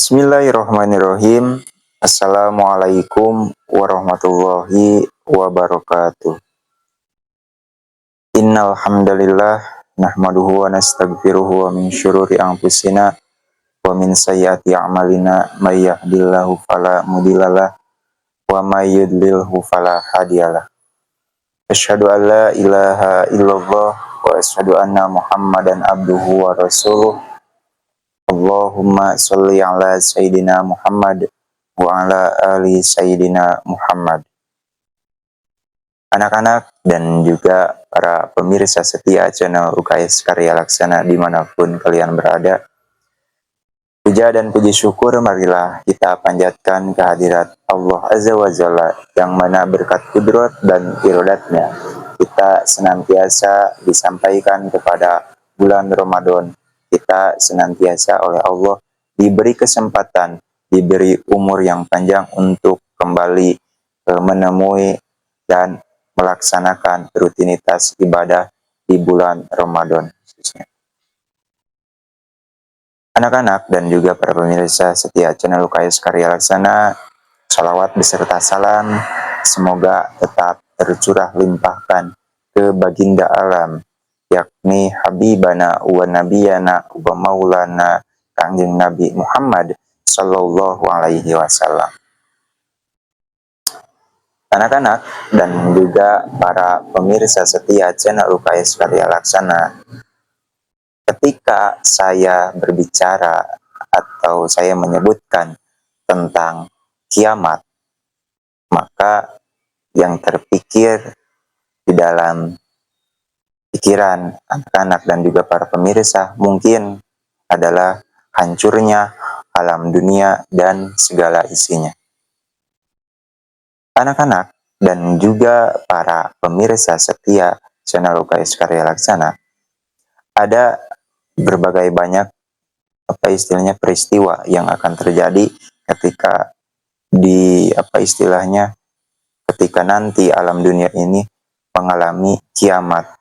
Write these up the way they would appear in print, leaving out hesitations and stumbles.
Bismillahirrahmanirrahim. Assalamualaikum warahmatullahi wabarakatuh. Innal hamdalillah nahmaduhu wa nastaghfiruhu wa min syururi anfusina wa min sayyiati a'malina may yahdihillahu fala mudhillalah wa may yudlilhu fala hadiyalah. Asyhadu an la ilaha illallah wa asyhadu anna Muhammadan abduhu wa rasuluh. Allahumma sholli ala Sayyidina Muhammad wa ala ali Sayyidina Muhammad. Anak-anak dan juga para pemirsa setia channel UKS Karya Laksana dimanapun kalian berada, puja dan puji syukur marilah kita panjatkan kehadirat Allah Azza wa Jalla yang mana berkat kudrat dan iradatnya kita senantiasa disampaikan kepada bulan Ramadan. Kita senantiasa oleh Allah diberi kesempatan, diberi umur yang panjang untuk kembali menemui dan melaksanakan rutinitas ibadah di bulan Ramadan khususnya. Anak-anak dan juga para pemirsa setia channel UKS Karya Laksana, salawat beserta salam semoga tetap tercurah limpahkan ke baginda alam, yakni Habibana wa Nabiyana wa Maulana Kangjeng Nabi Muhammad Sallallahu Alaihi Wasallam. Anak-anak dan juga para pemirsa setia channel UKS Karya Laksana, ketika saya berbicara atau saya menyebutkan tentang kiamat, maka yang terpikir di dalam pikiran anak-anak dan juga para pemirsa mungkin adalah hancurnya alam dunia dan segala isinya. Anak-anak dan juga para pemirsa setia channel UKS Karya Laksana, ada berbagai banyak peristiwa yang akan terjadi ketika ketika nanti alam dunia ini mengalami kiamat,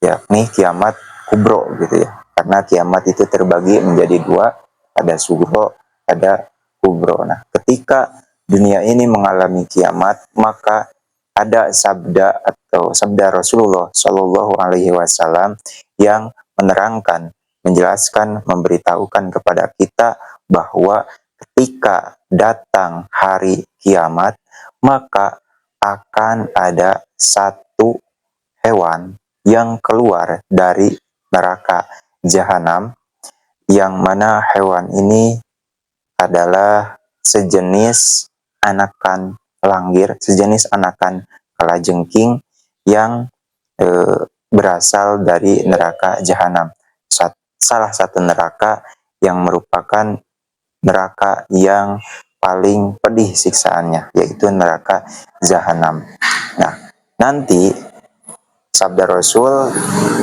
yakni kiamat kubro gitu ya. Karena kiamat itu terbagi menjadi dua, ada sugro, ada kubro. Nah, ketika dunia ini mengalami kiamat, maka ada sabda atau sabda Rasulullah Shallallahu Alaihi Wasallam yang menerangkan, menjelaskan, memberitahukan kepada kita bahwa ketika datang hari kiamat, maka akan ada satu hewan yang keluar dari neraka jahanam, yang mana hewan ini adalah sejenis anakan langgir, sejenis anakan kalajengking yang berasal dari neraka jahanam. Salah satu neraka yang merupakan neraka yang paling pedih siksaannya, yaitu neraka jahanam. Nah, nanti sabda Rasul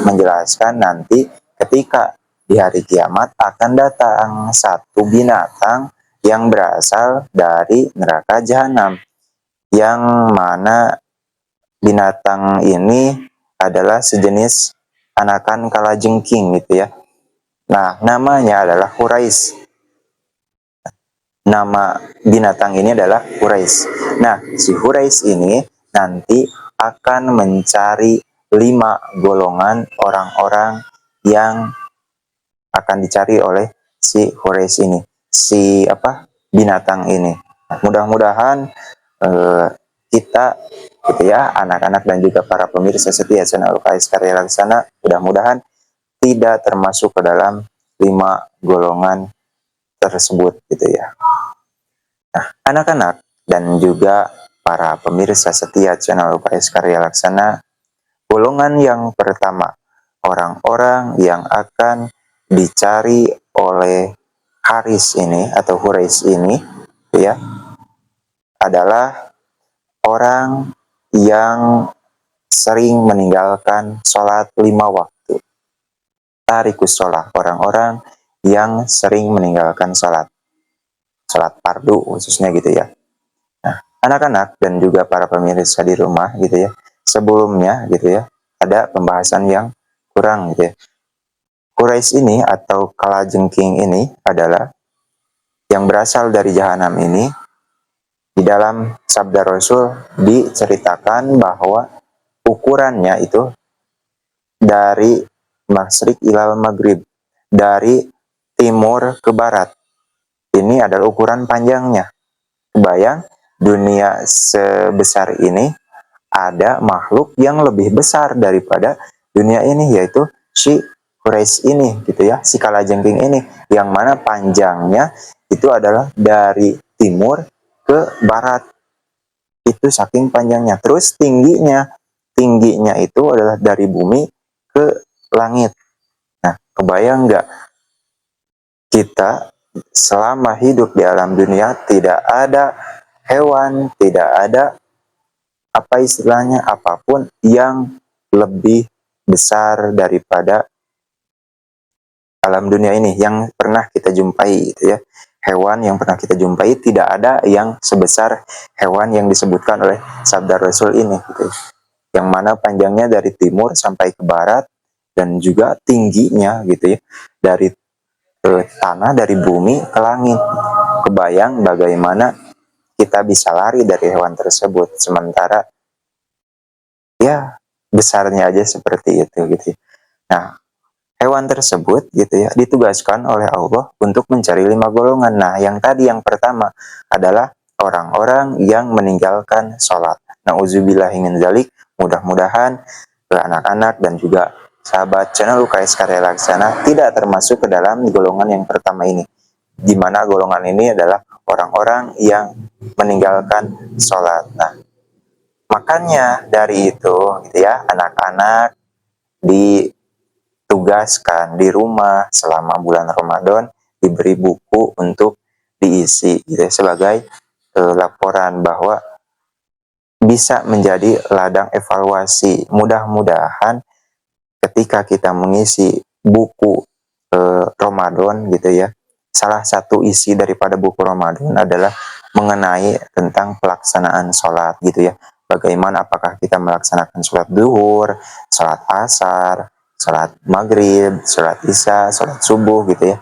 menjelaskan nanti ketika di hari kiamat akan datang satu binatang yang berasal dari neraka jahanam, yang mana binatang ini adalah sejenis anakan kalajengking gitu ya. Nah, namanya adalah Hurais. Nama binatang ini adalah Hurais. Nah, si Hurais ini nanti akan mencari 5 golongan orang-orang yang akan dicari oleh si Hurais ini, binatang ini. Nah, mudah-mudahan kita gitu ya, anak-anak dan juga para pemirsa setia channel UKS Karya Laksana, mudah-mudahan tidak termasuk ke dalam 5 golongan tersebut gitu ya. Nah, anak-anak dan juga para pemirsa setia channel UKS Karya Laksana, golongan yang pertama, orang-orang yang akan dicari oleh Haris ini atau Hurais ini ya, adalah orang yang sering meninggalkan sholat 5 waktu. Tarikus sholat, orang-orang yang sering meninggalkan sholat fardu khususnya gitu ya. Nah, anak-anak dan juga para pemirsa di rumah gitu ya, sebelumnya gitu ya, ada pembahasan yang kurang gitu ya. Quraisy ini atau kalajengking ini adalah yang berasal dari jahanam ini, di dalam sabda Rasul diceritakan bahwa ukurannya itu dari masyrik ilal maghrib, dari timur ke barat. Ini adalah ukuran panjangnya. Kebayang, dunia sebesar ini ada makhluk yang lebih besar daripada dunia ini, yaitu si Quraisy ini gitu ya, si kalajengking ini, yang mana panjangnya itu adalah dari timur ke barat. Itu saking panjangnya. Terus tingginya itu adalah dari bumi ke langit. Nah, kebayang nggak, kita selama hidup di alam dunia tidak ada hewan, tidak ada apa istilahnya, apapun yang lebih besar daripada alam dunia ini yang pernah kita jumpai gitu ya. Hewan yang pernah kita jumpai tidak ada yang sebesar hewan yang disebutkan oleh sabda Rasul ini gitu. Yang mana panjangnya dari timur sampai ke barat, dan juga tingginya gitu ya, dari tanah, dari bumi ke langit. Kebayang bagaimana kita bisa lari dari hewan tersebut, sementara ya besarnya aja seperti itu gitu ya. Nah, hewan tersebut gitu ya ditugaskan oleh Allah untuk mencari 5 golongan. Nah, yang tadi yang pertama adalah orang-orang yang meninggalkan sholat. Nauzubillahi min dzalik. Mudah-mudahan anak-anak dan juga sahabat channel UKS Karya Laksana tidak termasuk ke dalam golongan yang pertama ini, di mana golongan ini adalah orang-orang yang meninggalkan sholat. Nah, makanya dari itu gitu ya, anak-anak ditugaskan di rumah selama bulan Ramadan diberi buku untuk diisi gitu ya, sebagai laporan bahwa bisa menjadi ladang evaluasi. Mudah-mudahan ketika kita mengisi buku Ramadan gitu ya, salah satu isi daripada buku Ramadan adalah mengenai tentang pelaksanaan sholat gitu ya. Bagaimana, apakah kita melaksanakan sholat duhur, sholat asar, sholat maghrib, sholat isya, sholat subuh gitu ya.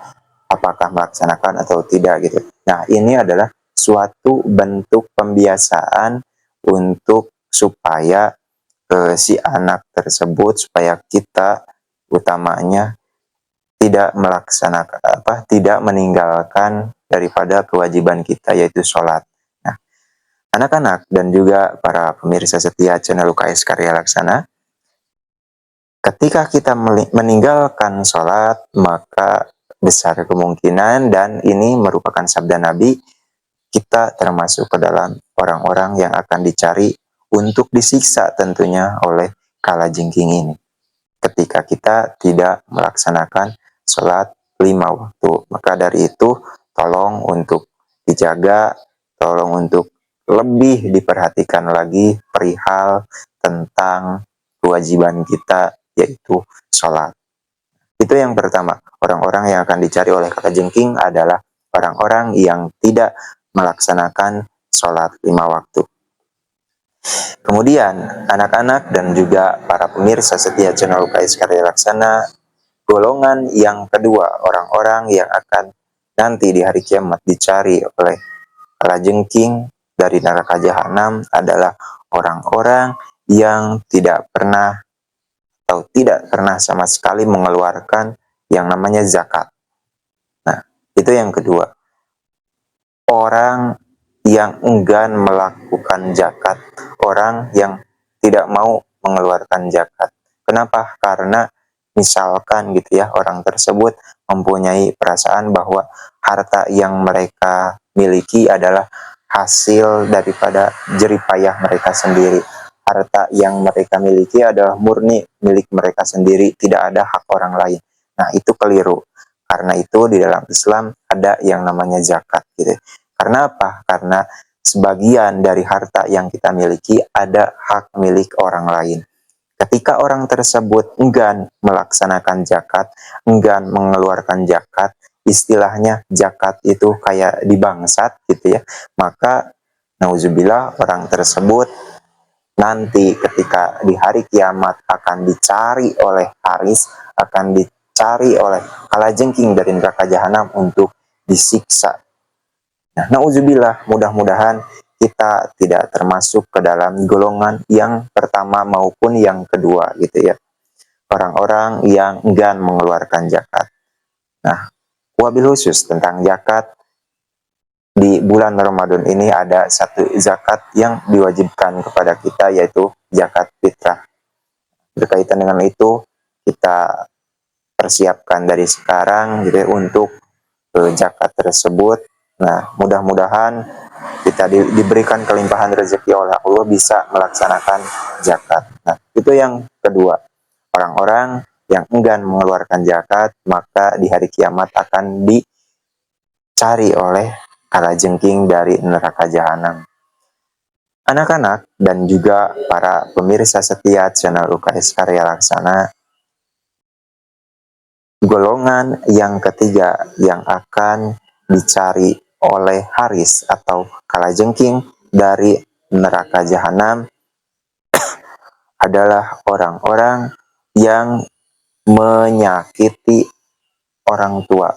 Apakah melaksanakan atau tidak gitu. Nah, ini adalah suatu bentuk pembiasaan untuk supaya si anak tersebut, supaya kita utamanya tidak meninggalkan daripada kewajiban kita, yaitu sholat. Nah, anak-anak dan juga para pemirsa setia channel UKS Karya Laksana, ketika kita meninggalkan sholat, maka besar kemungkinan, dan ini merupakan sabda Nabi, kita termasuk ke dalam orang-orang yang akan dicari untuk disiksa tentunya oleh kalajengking ini, ketika kita tidak melaksanakan sholat 5 waktu. Maka dari itu, tolong untuk dijaga, tolong untuk lebih diperhatikan lagi perihal tentang kewajiban kita, yaitu sholat. Itu yang pertama. Orang-orang yang akan dicari oleh kalajengking adalah orang-orang yang tidak melaksanakan sholat 5 waktu. Kemudian, anak-anak dan juga para pemirsa setia channel UKS Karya Laksana, golongan yang kedua, orang-orang yang akan nanti di hari kiamat dicari oleh kalajengking dari neraka jahanam adalah orang-orang yang tidak pernah atau tidak pernah sama sekali mengeluarkan yang namanya zakat. Nah, itu yang kedua. Orang yang enggan melakukan zakat, orang yang tidak mau mengeluarkan zakat. Kenapa? Karena misalkan gitu ya, orang tersebut mempunyai perasaan bahwa harta yang mereka miliki adalah hasil daripada jerih payah mereka sendiri. Harta yang mereka miliki adalah murni milik mereka sendiri, tidak ada hak orang lain. Nah, itu keliru. Karena itu di dalam Islam ada yang namanya zakat gitu. Karena apa? Karena sebagian dari harta yang kita miliki ada hak milik orang lain. Ketika orang tersebut enggan melaksanakan zakat, enggan mengeluarkan zakat, istilahnya zakat itu kayak dibangsat gitu ya, maka nauzubillah, orang tersebut nanti ketika di hari kiamat akan dicari oleh Haris, akan dicari oleh kalajengking dari neraka jahanam untuk disiksa Nah, nauzubillah, mudah-mudahan kita tidak termasuk ke dalam golongan yang pertama maupun yang kedua gitu ya. Orang-orang yang enggan mengeluarkan zakat. Nah, wabil khusus tentang zakat, di bulan Ramadan ini ada satu zakat yang diwajibkan kepada kita, yaitu zakat fitrah. Berkaitan dengan itu, kita persiapkan dari sekarang gitu ya, untuk zakat tersebut. Nah, mudah-mudahan kita diberikan kelimpahan rezeki oleh Allah bisa melaksanakan zakat. Nah, itu yang kedua. Orang-orang yang enggan mengeluarkan zakat, maka di hari kiamat akan dicari oleh kalajengking dari neraka jahanam. Anak-anak dan juga para pemirsa setia channel UKS Karya Laksana, golongan yang ketiga yang akan dicari oleh Haris atau kalajengking dari neraka jahanam adalah orang-orang yang menyakiti orang tua.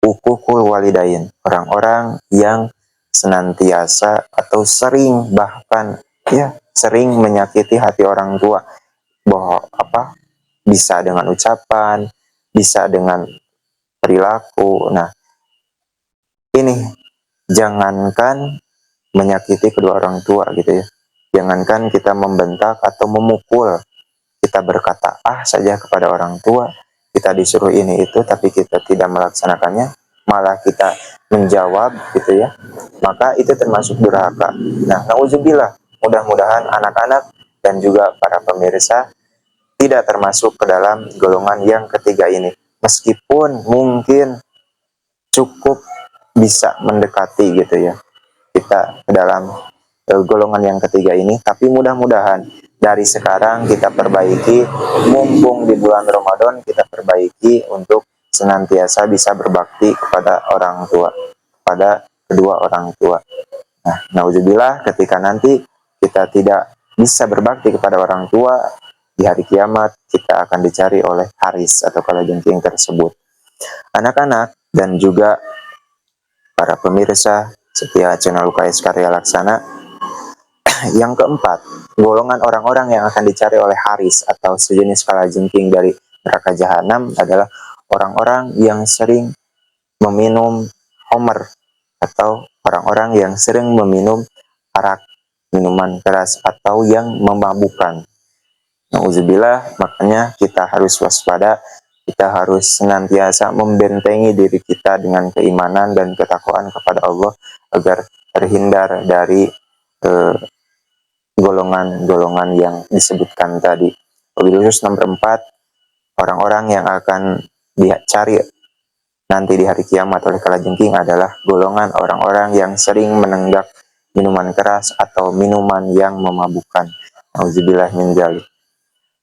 Ukukul walidain, orang-orang yang senantiasa atau sering, bahkan ya sering menyakiti hati orang tua, bahwa bisa dengan ucapan, bisa dengan perilaku. Nah, ini jangankan menyakiti kedua orang tua gitu ya, jangankan kita membentak atau memukul, kita berkata saja kepada orang tua, kita disuruh ini itu tapi kita tidak melaksanakannya, malah kita menjawab gitu ya, maka itu termasuk durhaka. Nah, nauzubillah, mudah-mudahan anak-anak dan juga para pemirsa tidak termasuk ke dalam golongan yang ketiga ini. Meskipun mungkin cukup bisa mendekati gitu ya, kita ke dalam golongan yang ketiga ini, tapi mudah-mudahan dari sekarang kita perbaiki, mumpung di bulan Ramadan kita perbaiki untuk senantiasa bisa berbakti kepada orang tua, kepada kedua orang tua. Nah, nauzubillah, ketika nanti kita tidak bisa berbakti kepada orang tua, di hari kiamat kita akan dicari oleh Haris atau kalajengking tersebut. Anak-anak dan juga para pemirsa setia channel UKS Karya Laksana, yang keempat, golongan orang-orang yang akan dicari oleh Haris atau sejenis kalajengking dari neraka jahanam adalah orang-orang yang sering meminum homer atau orang-orang yang sering meminum arak, minuman keras atau yang memabukkan. Nauzubillah, makanya kita harus waspada, kita harus senantiasa membentengi diri kita dengan keimanan dan ketakwaan kepada Allah agar terhindar dari golongan-golongan yang disebutkan tadi. Wabil khusus nomor 4, orang-orang yang akan dicari nanti di hari kiamat oleh kalajengking adalah golongan orang-orang yang sering menenggak minuman keras atau minuman yang memabukkan. Auzubillah min dzalik.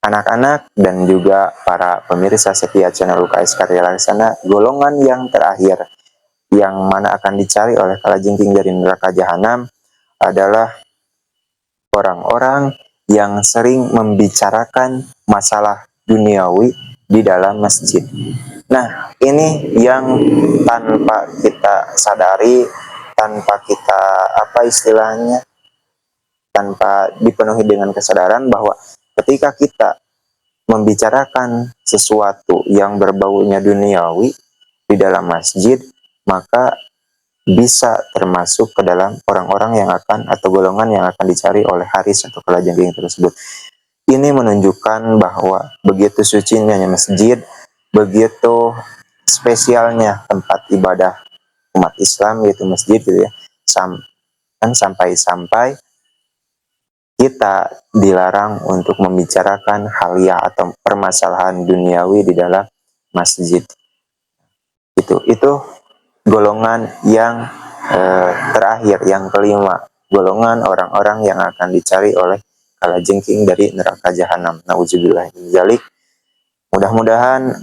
Anak-anak dan juga para pemirsa setia channel UKS Karya Laksana, golongan yang terakhir yang mana akan dicari oleh kalajengking dari neraka jahanam adalah orang-orang yang sering membicarakan masalah duniawi di dalam masjid. Nah, ini yang tanpa kita sadari, tanpa kita tanpa dipenuhi dengan kesadaran bahwa ketika kita membicarakan sesuatu yang berbaunya duniawi di dalam masjid, maka bisa termasuk ke dalam orang-orang yang akan atau golongan yang akan dicari oleh Haris atau kalajengking tersebut. Ini menunjukkan bahwa begitu sucinya masjid, begitu spesialnya tempat ibadah umat Islam yaitu masjid gitu ya. Sampai-sampai kita dilarang untuk membicarakan hal atau permasalahan duniawi di dalam masjid. Itu golongan yang terakhir, yang kelima, golongan orang-orang yang akan dicari oleh kalajengking dari neraka jahanam. Nauzubillah min dzalik. Mudah-mudahan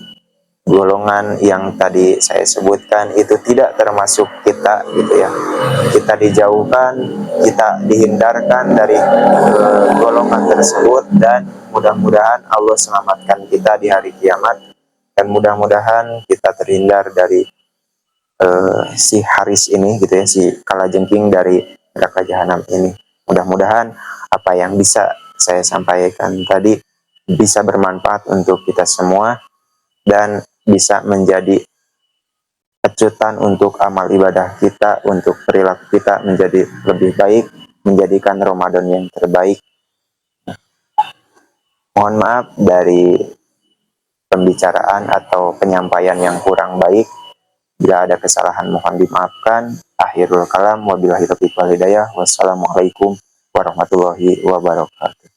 golongan yang tadi saya sebutkan itu tidak termasuk kita gitu ya. Kita dijauhkan, kita dihindarkan dari golongan tersebut, dan mudah-mudahan Allah selamatkan kita di hari kiamat, dan mudah-mudahan kita terhindar dari si Haris ini gitu ya, si kalajengking dari neraka jahanam ini. Mudah-mudahan apa yang bisa saya sampaikan tadi bisa bermanfaat untuk kita semua dan bisa menjadi pecutan untuk amal ibadah kita, untuk perilaku kita menjadi lebih baik, menjadikan Ramadan yang terbaik. Mohon maaf dari pembicaraan atau penyampaian yang kurang baik. Bila ada kesalahan mohon dimaafkan. Akhirul kalam, wabillahi taufiq wal hidayah. Wassalamualaikum warahmatullahi wabarakatuh.